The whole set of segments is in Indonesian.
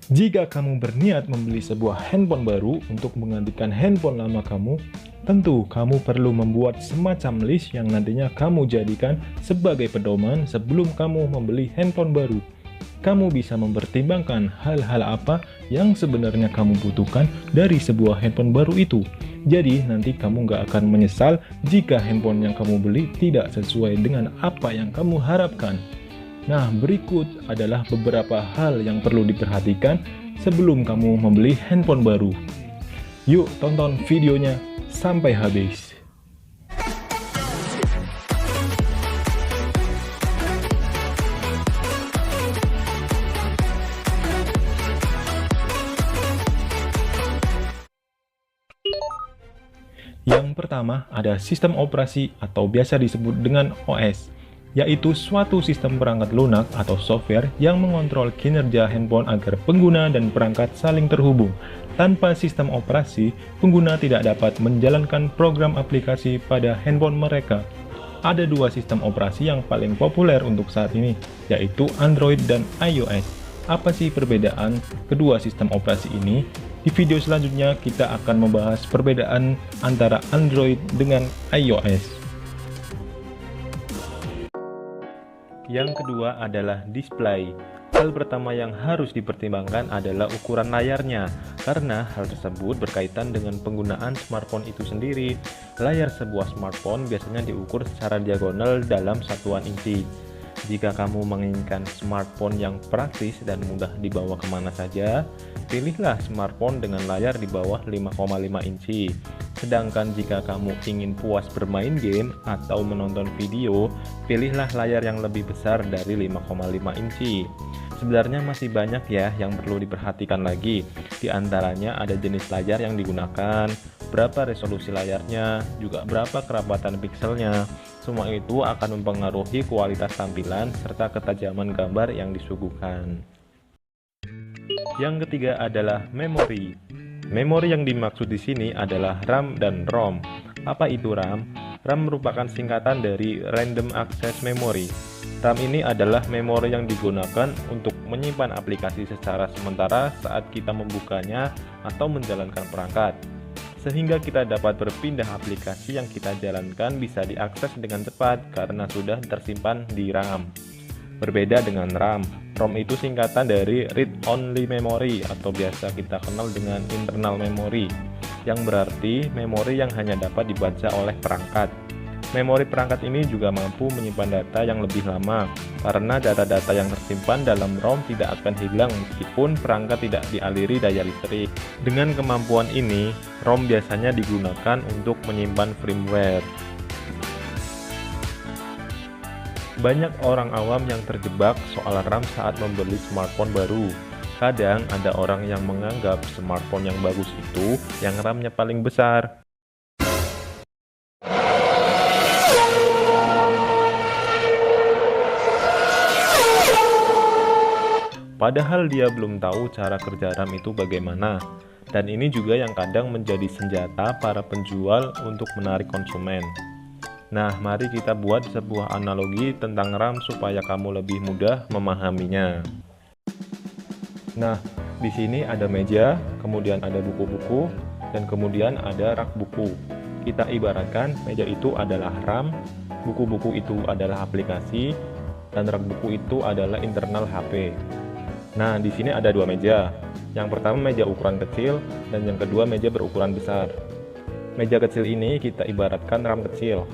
Jika kamu berniat membeli sebuah handphone baru untuk menggantikan handphone lama kamu, tentu kamu perlu membuat semacam list yang nantinya kamu jadikan sebagai pedoman sebelum kamu membeli handphone baru. Kamu bisa mempertimbangkan hal-hal apa yang sebenarnya kamu butuhkan dari sebuah handphone baru itu. Jadi nanti kamu nggak akan menyesal jika handphone yang kamu beli tidak sesuai dengan apa yang kamu harapkan. Nah, berikut adalah beberapa hal yang perlu diperhatikan sebelum kamu membeli handphone baru. Yuk tonton videonya sampai habis. Yang pertama ada sistem operasi atau biasa disebut dengan OS, yaitu suatu sistem perangkat lunak atau software yang mengontrol kinerja handphone agar pengguna dan perangkat saling terhubung. Tanpa sistem operasi, pengguna tidak dapat menjalankan program aplikasi pada handphone mereka. Ada dua sistem operasi yang paling populer untuk saat ini, yaitu Android dan iOS. Apa sih perbedaan kedua sistem operasi ini? Di video selanjutnya kita akan membahas perbedaan antara Android dengan iOS. Yang kedua adalah display. Hal pertama yang harus dipertimbangkan adalah ukuran layarnya, karena hal tersebut berkaitan dengan penggunaan smartphone itu sendiri. Layar sebuah smartphone biasanya diukur secara diagonal dalam satuan inci. Jika kamu menginginkan smartphone yang praktis dan mudah dibawa kemana saja, pilihlah smartphone dengan layar di bawah 5,5 inci. Sedangkan jika kamu ingin puas bermain game atau menonton video, pilihlah layar yang lebih besar dari 5,5 inci. Sebenarnya masih banyak ya yang perlu diperhatikan lagi. Di antaranya ada jenis layar yang digunakan, berapa resolusi layarnya, juga berapa kerapatan pikselnya. Semua itu akan mempengaruhi kualitas tampilan serta ketajaman gambar yang disuguhkan. Yang ketiga adalah memori. Memori yang dimaksud di sini adalah RAM dan ROM. Apa itu RAM? RAM merupakan singkatan dari Random Access Memory. RAM ini adalah memori yang digunakan untuk menyimpan aplikasi secara sementara saat kita membukanya atau menjalankan perangkat, sehingga kita dapat berpindah aplikasi yang kita jalankan bisa diakses dengan cepat karena sudah tersimpan di RAM. Berbeda dengan RAM, ROM itu singkatan dari Read Only Memory atau biasa kita kenal dengan Internal Memory, yang berarti memori yang hanya dapat dibaca oleh perangkat. Memori perangkat ini juga mampu menyimpan data yang lebih lama, karena data-data yang tersimpan dalam ROM tidak akan hilang meskipun perangkat tidak dialiri daya listrik. Dengan kemampuan ini, ROM biasanya digunakan untuk menyimpan firmware. Banyak orang awam yang terjebak soal RAM saat membeli smartphone baru. Kadang ada orang yang menganggap smartphone yang bagus itu yang RAM-nya paling besar. Padahal dia belum tahu cara kerja RAM itu bagaimana. Dan ini juga yang kadang menjadi senjata para penjual untuk menarik konsumen. Nah, mari kita buat sebuah analogi tentang RAM supaya kamu lebih mudah memahaminya. Nah, di sini ada meja, kemudian ada buku-buku, dan kemudian ada rak buku. Kita ibaratkan meja itu adalah RAM, buku-buku itu adalah aplikasi, dan rak buku itu adalah internal HP. Nah, di sini ada dua meja. Yang pertama meja ukuran kecil, dan yang kedua meja berukuran besar. Meja kecil ini kita ibaratkan RAM kecil.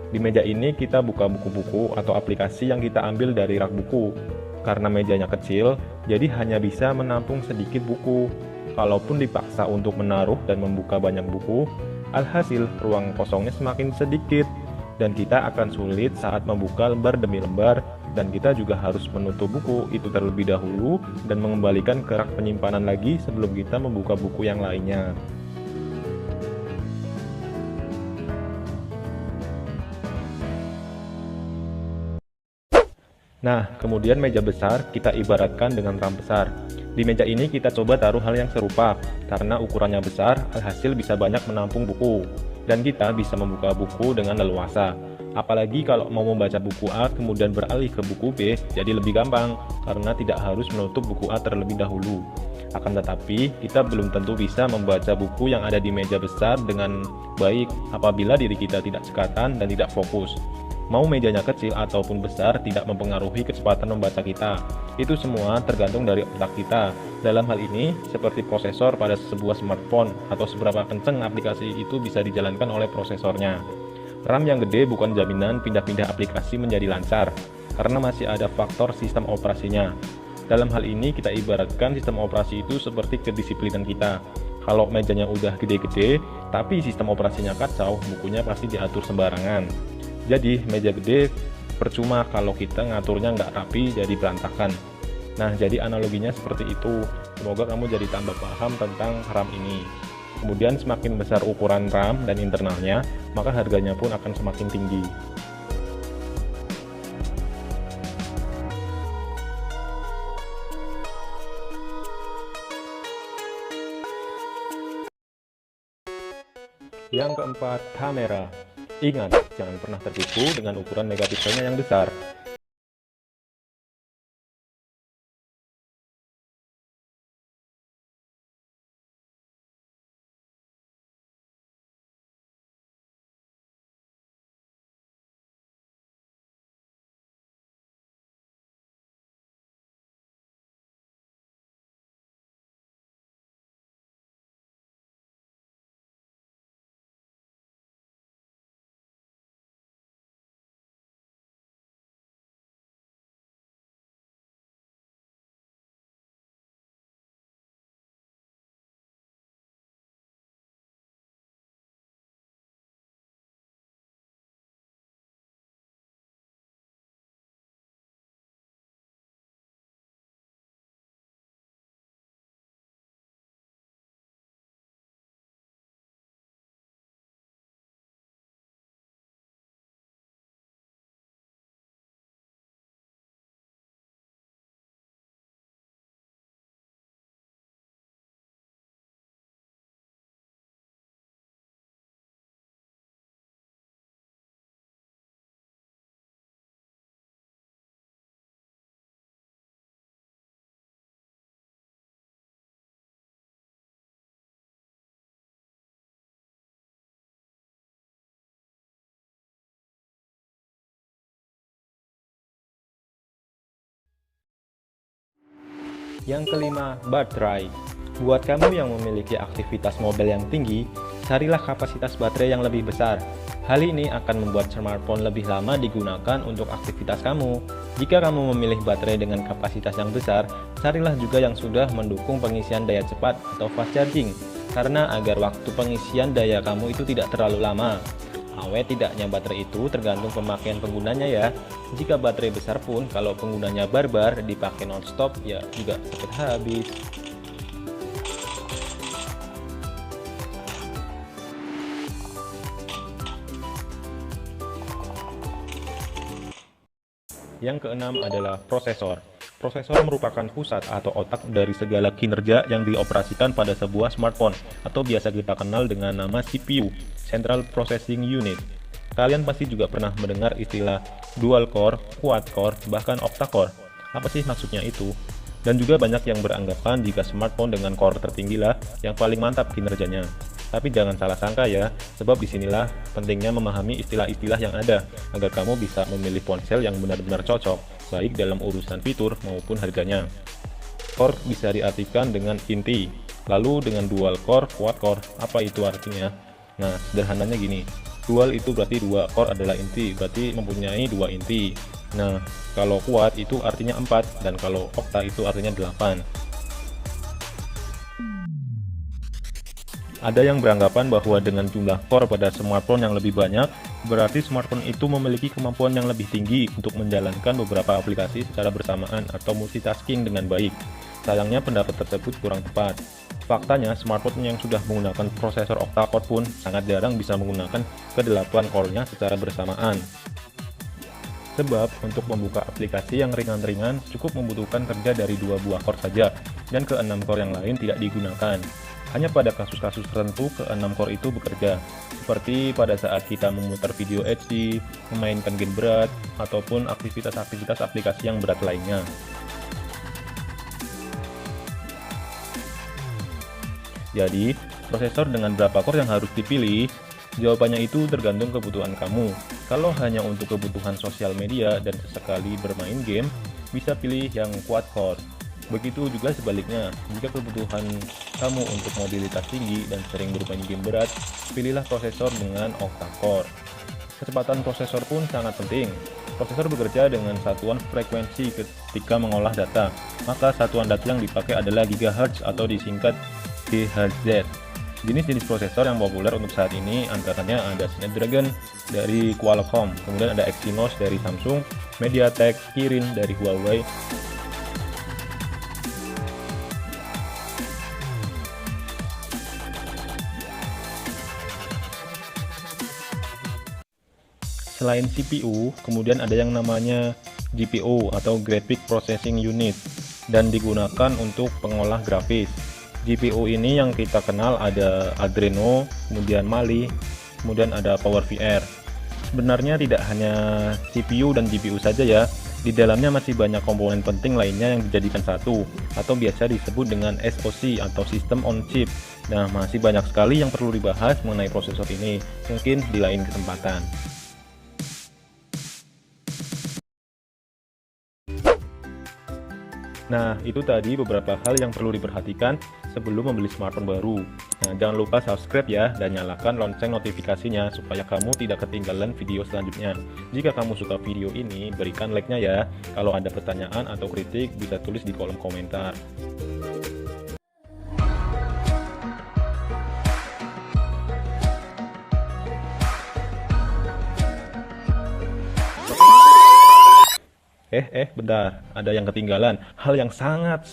Di meja ini kita buka buku-buku atau aplikasi yang kita ambil dari rak buku. Karena mejanya kecil, jadi hanya bisa menampung sedikit buku. Kalaupun dipaksa untuk menaruh dan membuka banyak buku, alhasil ruang kosongnya semakin sedikit. Dan kita akan sulit saat membuka lembar demi lembar, dan kita juga harus menutup buku itu terlebih dahulu dan mengembalikan ke rak penyimpanan lagi sebelum kita membuka buku yang lainnya. Nah, kemudian meja besar kita ibaratkan dengan RAM besar. Di meja ini kita coba taruh hal yang serupa, karena ukurannya besar, alhasil bisa banyak menampung buku. Dan kita bisa membuka buku dengan leluasa. Apalagi kalau mau membaca buku A kemudian beralih ke buku B, jadi lebih gampang, karena tidak harus menutup buku A terlebih dahulu. Akan tetapi, kita belum tentu bisa membaca buku yang ada di meja besar dengan baik apabila diri kita tidak sekatan dan tidak fokus. Mau mejanya kecil ataupun besar tidak mempengaruhi kecepatan membaca kita. Itu semua tergantung dari otak kita. Dalam hal ini, seperti prosesor pada sebuah smartphone atau seberapa kencang aplikasi itu bisa dijalankan oleh prosesornya. RAM yang gede bukan jaminan pindah-pindah aplikasi menjadi lancar, karena masih ada faktor sistem operasinya. Dalam hal ini, kita ibaratkan sistem operasi itu seperti kedisiplinan kita. Kalau mejanya udah gede-gede, tapi sistem operasinya kacau, bukunya pasti diatur sembarangan. Jadi meja gede percuma kalau kita ngaturnya nggak rapi jadi berantakan. Nah, jadi analoginya seperti itu. Semoga kamu jadi tambah paham tentang RAM ini. Kemudian semakin besar ukuran RAM dan internalnya, maka harganya pun akan semakin tinggi. Yang keempat, kamera. Ingat, jangan pernah tertipu dengan ukuran megapikselnya yang besar. Yang kelima, baterai. Buat kamu yang memiliki aktivitas mobile yang tinggi, carilah kapasitas baterai yang lebih besar. Hal ini akan membuat smartphone lebih lama digunakan untuk aktivitas kamu. Jika kamu memilih baterai dengan kapasitas yang besar, carilah juga yang sudah mendukung pengisian daya cepat atau fast charging, karena agar waktu pengisian daya kamu itu tidak terlalu lama. Awet tidaknya baterai itu tergantung pemakaian penggunanya ya. Jika baterai besar pun, kalau penggunanya barbar, dipakai non-stop, ya juga cepat habis. Yang keenam adalah prosesor. Prosesor merupakan pusat atau otak dari segala kinerja yang dioperasikan pada sebuah smartphone, atau biasa kita kenal dengan nama CPU, Central Processing Unit. Kalian pasti juga pernah mendengar istilah dual core, quad core, bahkan octa core. Apa sih maksudnya itu? Dan juga banyak yang beranggapan jika smartphone dengan core tertinggi lah yang paling mantap kinerjanya. Tapi jangan salah sangka ya, sebab disinilah pentingnya memahami istilah-istilah yang ada, agar kamu bisa memilih ponsel yang benar-benar cocok, baik dalam urusan fitur maupun harganya. Core bisa diartikan dengan inti, lalu dengan dual core, quad core, apa itu artinya? Nah, sederhananya gini, dual itu berarti dua, core adalah inti, berarti mempunyai dua inti. Nah, kalau quad itu artinya 4, dan kalau octa itu artinya 8. Ada yang beranggapan bahwa dengan jumlah core pada smartphone yang lebih banyak, berarti smartphone itu memiliki kemampuan yang lebih tinggi untuk menjalankan beberapa aplikasi secara bersamaan atau multitasking dengan baik. Sayangnya pendapat tersebut kurang tepat. Faktanya, smartphone yang sudah menggunakan prosesor octa-core pun sangat jarang bisa menggunakan ke-8 core-nya secara bersamaan. Sebab, untuk membuka aplikasi yang ringan-ringan cukup membutuhkan kerja dari 2 buah core saja, dan ke-6 core yang lain tidak digunakan. Hanya pada kasus-kasus tertentu ke-6 core itu bekerja, seperti pada saat kita memutar video HD, memainkan game berat, ataupun aktivitas-aktivitas aplikasi yang berat lainnya. Jadi, prosesor dengan berapa core yang harus dipilih? Jawabannya itu tergantung kebutuhan kamu. Kalau hanya untuk kebutuhan sosial media dan sesekali bermain game, bisa pilih yang quad core. Begitu juga sebaliknya, jika kebutuhan kamu untuk mobilitas tinggi dan sering bermain game berat, pilihlah prosesor dengan octa-core. Kecepatan prosesor pun sangat penting. Prosesor bekerja dengan satuan frekuensi ketika mengolah data, maka satuan data yang dipakai adalah GHz atau disingkat GHz. Jenis-jenis prosesor yang populer untuk saat ini antaranya ada Snapdragon dari Qualcomm, kemudian ada Exynos dari Samsung, MediaTek, Kirin dari Huawei, Selain CPU, kemudian ada yang namanya GPU atau Graphic Processing Unit dan digunakan untuk pengolah grafis. GPU ini yang kita kenal ada Adreno, kemudian Mali, kemudian ada PowerVR. Sebenarnya tidak hanya CPU dan GPU saja ya, di dalamnya masih banyak komponen penting lainnya yang dijadikan satu, atau biasa disebut dengan SoC atau System on Chip. Nah, masih banyak sekali yang perlu dibahas mengenai prosesor ini, mungkin di lain kesempatan. Nah, itu tadi beberapa hal yang perlu diperhatikan sebelum membeli smartphone baru. Nah, jangan lupa subscribe ya, dan nyalakan lonceng notifikasinya supaya kamu tidak ketinggalan video selanjutnya. Jika kamu suka video ini, berikan like-nya ya. Kalau ada pertanyaan atau kritik, bisa tulis di kolom komentar. Bentar, ada yang ketinggalan. Hal yang sangat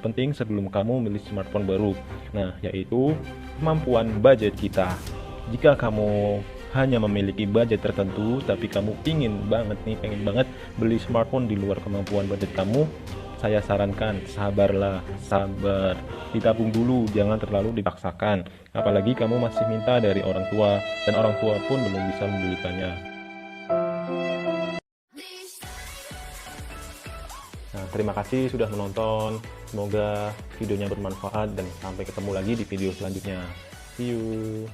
penting sebelum kamu memilih smartphone baru. Nah, yaitu kemampuan budget kita. Jika kamu hanya memiliki budget tertentu, tapi kamu pengen banget beli smartphone di luar kemampuan budget kamu, saya sarankan sabar. Ditabung dulu, jangan terlalu dipaksakan. Apalagi kamu masih minta dari orang tua, dan orang tua pun belum bisa membelikannya. Nah, terima kasih sudah menonton. Semoga videonya bermanfaat dan sampai ketemu lagi di video selanjutnya. See you.